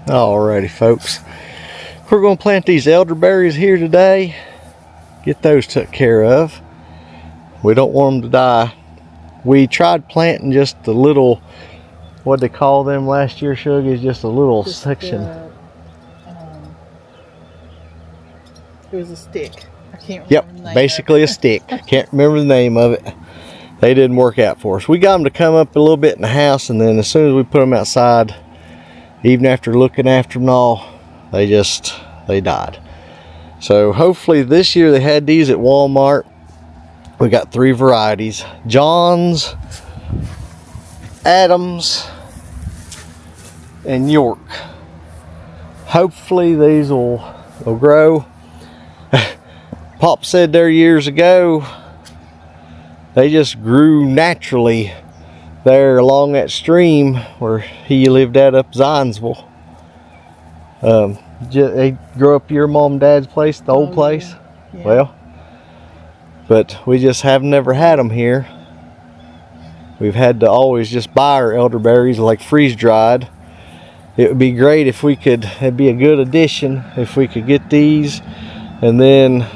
Alrighty, folks. We're going to plant these elderberries here today. Get those took care of. We don't want them to die. We tried planting just a little, what they call them last year, Shug, is just a little section. It was a stick. I can't remember the name basically of it. A stick. Can't remember the name of it. They didn't work out for us. We got them to come up a little bit in the house, and then as soon as we put them outside, even after looking after them all, they died. So hopefully this year, they had these at Walmart. We got 3 varieties: John's, Adams, and York. Hopefully these will grow. Pop said there years ago, they just grew naturally there along that stream where he lived at up Zionsville. They grew up your mom and dad's place, the old place. Yeah. Well, but we just have never had them here. We've had to always just buy our elderberries like freeze dried. It would be great if we could, it'd be a good addition if we could get these, and then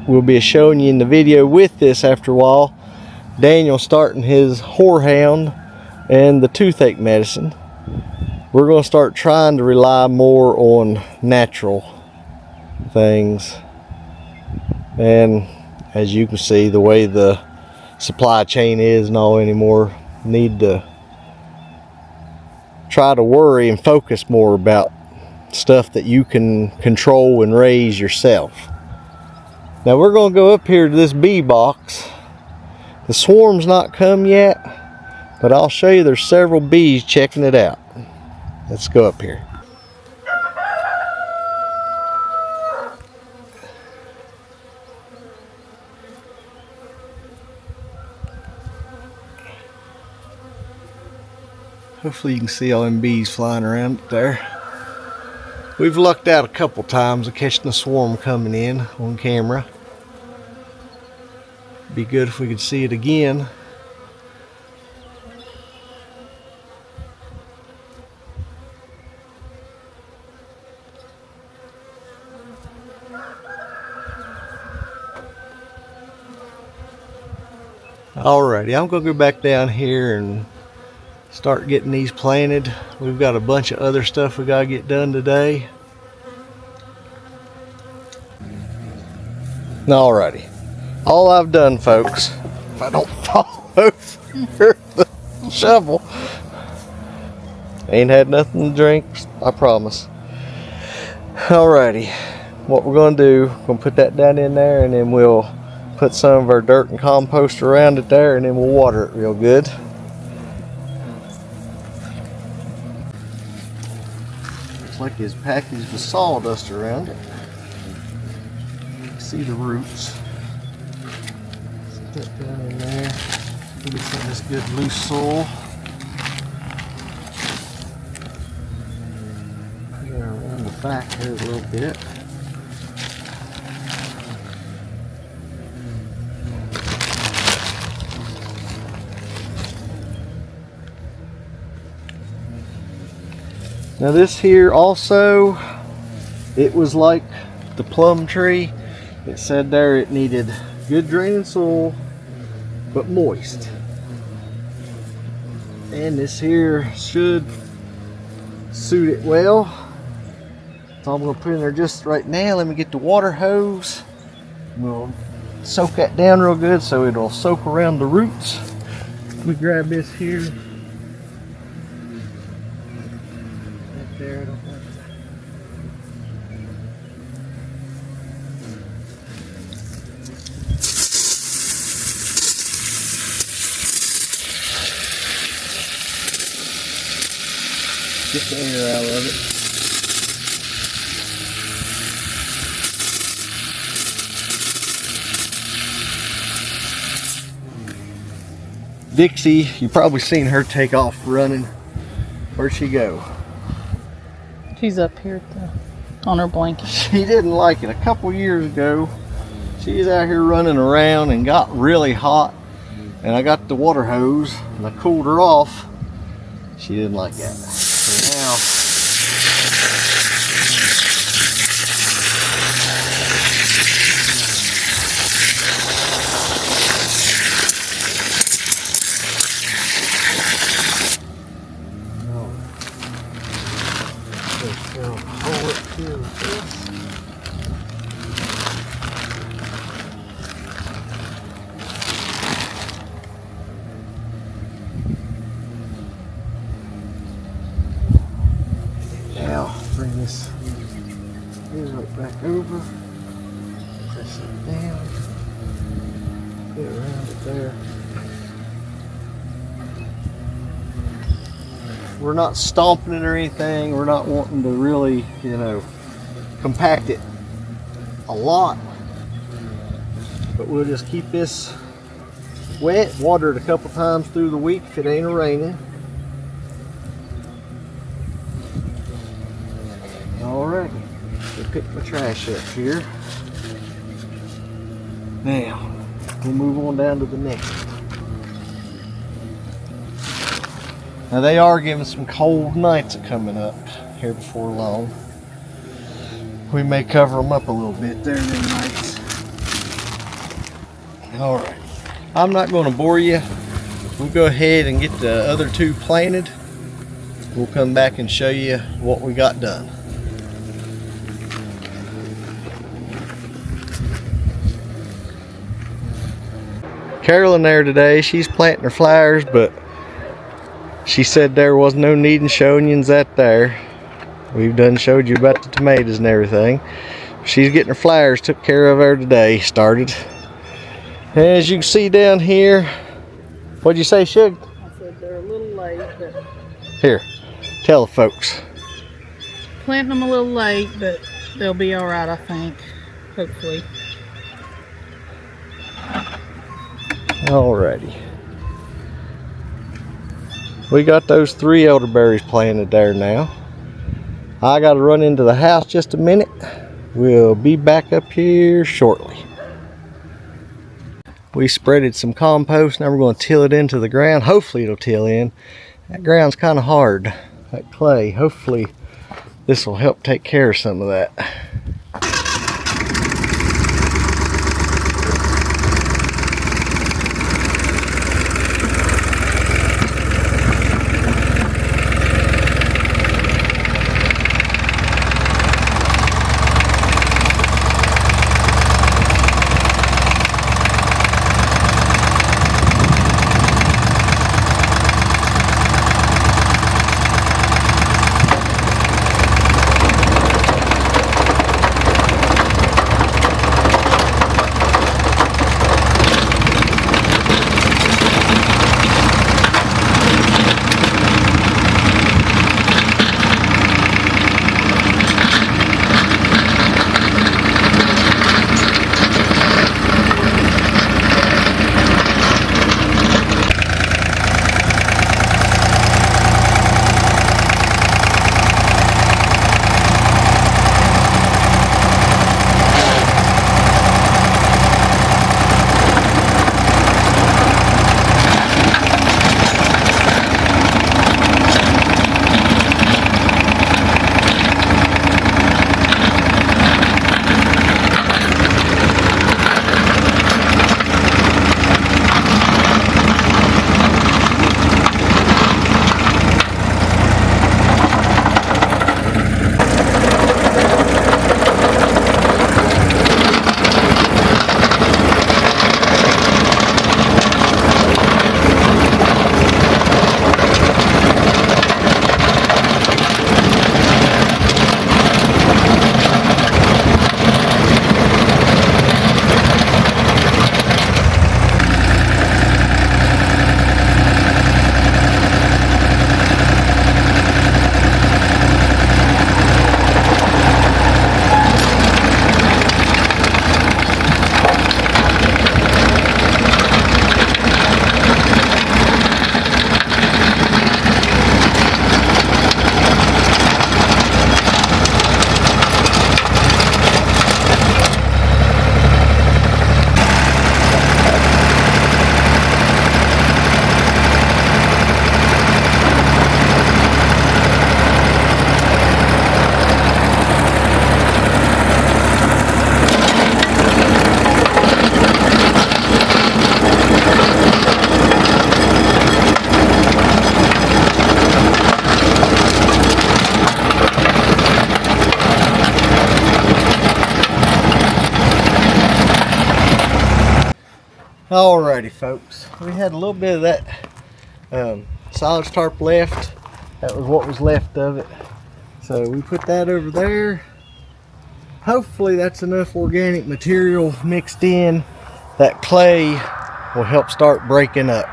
we'll be showing you in the video with this after a while. Daniel starting his horehound and the toothache medicine. We're going to start trying to rely more on natural things. And as you can see, the way the supply chain is and all anymore, need to try to worry and focus more about stuff that you can control and raise yourself. Now we're going to go up here to this bee box. The swarm's not come yet, but I'll show you there's several bees checking it out. Let's go up here. Hopefully you can see all them bees flying around up there. We've lucked out a couple times of catching the swarm coming in on camera. Be good if we could see it again. Alrighty, I'm gonna go back down here and start getting these planted. We've got a bunch of other stuff we gotta get done today. Alrighty, all I've done, folks, if I don't fall over the shovel, ain't had nothing to drink, I promise. Alrighty, what we're gonna do, we're gonna put that down in there, and then we'll put some of our dirt and compost around it there, and then we'll water it real good. Looks like it's packaged with sawdust around it. You can see the roots. Set that down in there. Get some of this good loose soil. Put it around the back here a little bit. Now this here also, it was like the plum tree. It said there it needed good draining soil, but moist. And this here should suit it well. So I'm gonna put in there just right now. Let me get the water hose. We'll soak that down real good so it'll soak around the roots. Let me grab this here. There, I don't want to. Get the air out of it. Dixie, you probably seen her take off running. Where'd she go? She's up here on her blanket. She didn't like it. A couple years ago, she was out here running around and got really hot. And I got the water hose and I cooled her off. She didn't like that. So now We'll hold it here with this. Now bring this right back over. Press it down. Get around it there. We're not stomping it or anything. We're not wanting to really, compact it a lot. But we'll just keep this wet, water it a couple times through the week if it ain't raining. Alright, we'll pick my trash up here. Now, we'll move on down to the next one. Now they are giving some cold nights coming up here before long. We may cover them up a little bit there them nights. Alright, I'm not going to bore you. We'll go ahead and get the other two planted. We'll come back and show you what we got done. Carolyn there today, she's planting her flowers, but she said there was no need in showing you that there. We've done showed you about the tomatoes and everything. She's getting her flowers took care of her today, started. As you can see down here, what'd you say, Shug? I said they're a little late, but... Here, tell the folks. Planting them a little late, but they'll be alright, I think. Hopefully. Alrighty. We got those 3 elderberries planted there now. I got to run into the house just a minute. We'll be back up here shortly. We spreaded some compost. Now we're going to till it into the ground. Hopefully it'll till in. That ground's kind of hard, that clay. Hopefully this will help take care of some of that. Alrighty folks, we had a little bit of that silage tarp left. That was what was left of it. So we put that over there. Hopefully that's enough organic material mixed in. That clay will help start breaking up.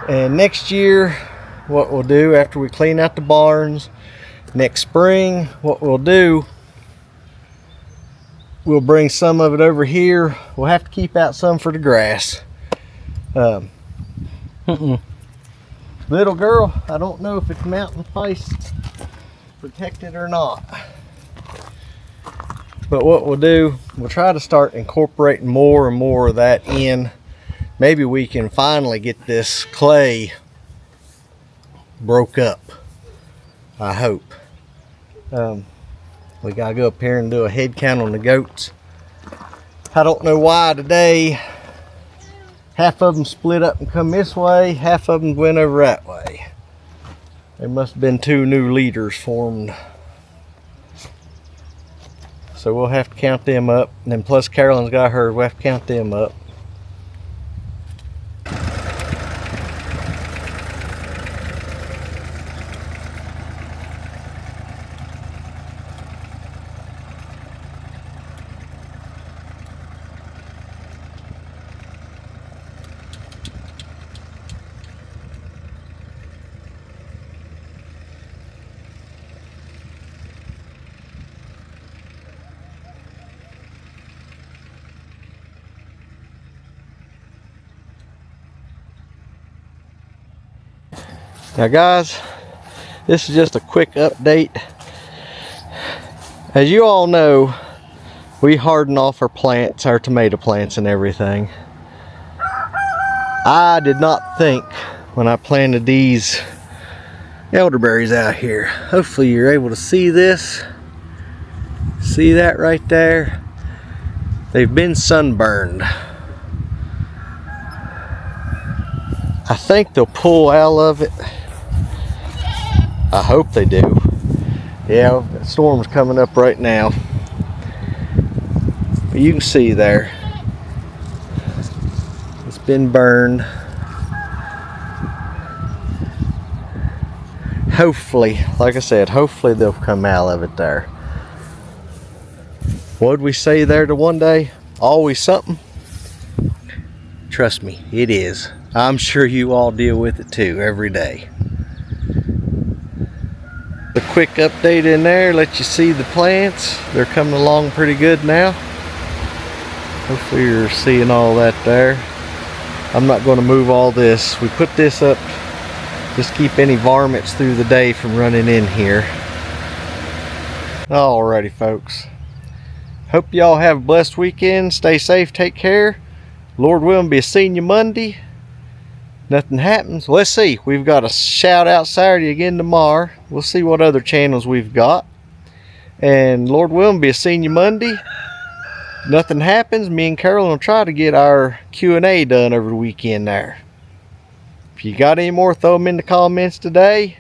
And next year, what we'll do after we clean out the barns, next spring, what we'll do, we'll bring some of it over here. We'll have to keep out some for the grass. Little girl, I don't know if it's mountain place protected or not. But what we'll do, we'll try to start incorporating more and more of that in. Maybe we can finally get this clay broke up. I hope. We gotta go up here and do a head count on the goats. I don't know why today half of them split up and come this way, half of them went over that way. There must have been 2 new leaders formed. So we'll have to count them up. And then plus Carolyn's got hers, we'll have to count them up. Now guys, this is just a quick update. As you all know, we harden off our plants, our tomato plants and everything. I did not think when I planted these elderberries out here. Hopefully you're able to see this. See that right there? They've been sunburned. I think they'll pull out of it. I hope they do. Yeah, the storm's coming up right now. But you can see there, it's been burned. Hopefully, like I said, hopefully they'll come out of it there. What'd we say there to one day? Always something? Trust me, it is. I'm sure you all deal with it too every day. The quick update in there, let you see the plants. They're coming along pretty good now. Hopefully you're seeing all that there. I'm not going to move all this. We put this up just to keep any varmints through the day from running in here. Alrighty folks. Hope y'all have a blessed weekend. Stay safe, take care. Lord willing, be seeing you Monday. Nothing happens. Let's see. We've got a shout out Saturday again tomorrow. We'll see what other channels we've got. And Lord willing, be seeing you Monday. Nothing happens. Me and Carolyn will try to get our Q&A done over the weekend there. If you got any more, throw them in the comments today.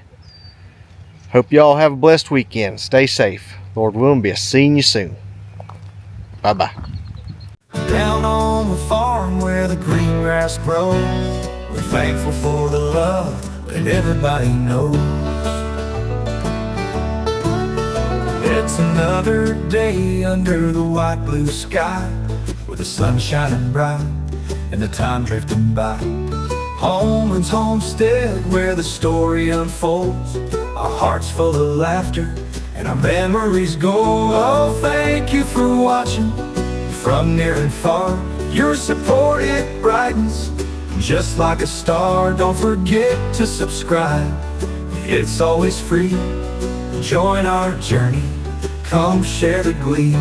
Hope y'all have a blessed weekend. Stay safe. Lord willing, be seeing you soon. Bye bye. Down on the farm where the green grass grows, we're thankful for the love that everybody knows. It's another day under the white blue sky, with the sun shining bright and the time drifting by. Home is Homestead where the story unfolds, our hearts full of laughter and our memories go. Oh, thank you for watching from near and far. Your support, it brightens just like a star. Don't forget to subscribe, it's always free. Join our journey, come share the glee.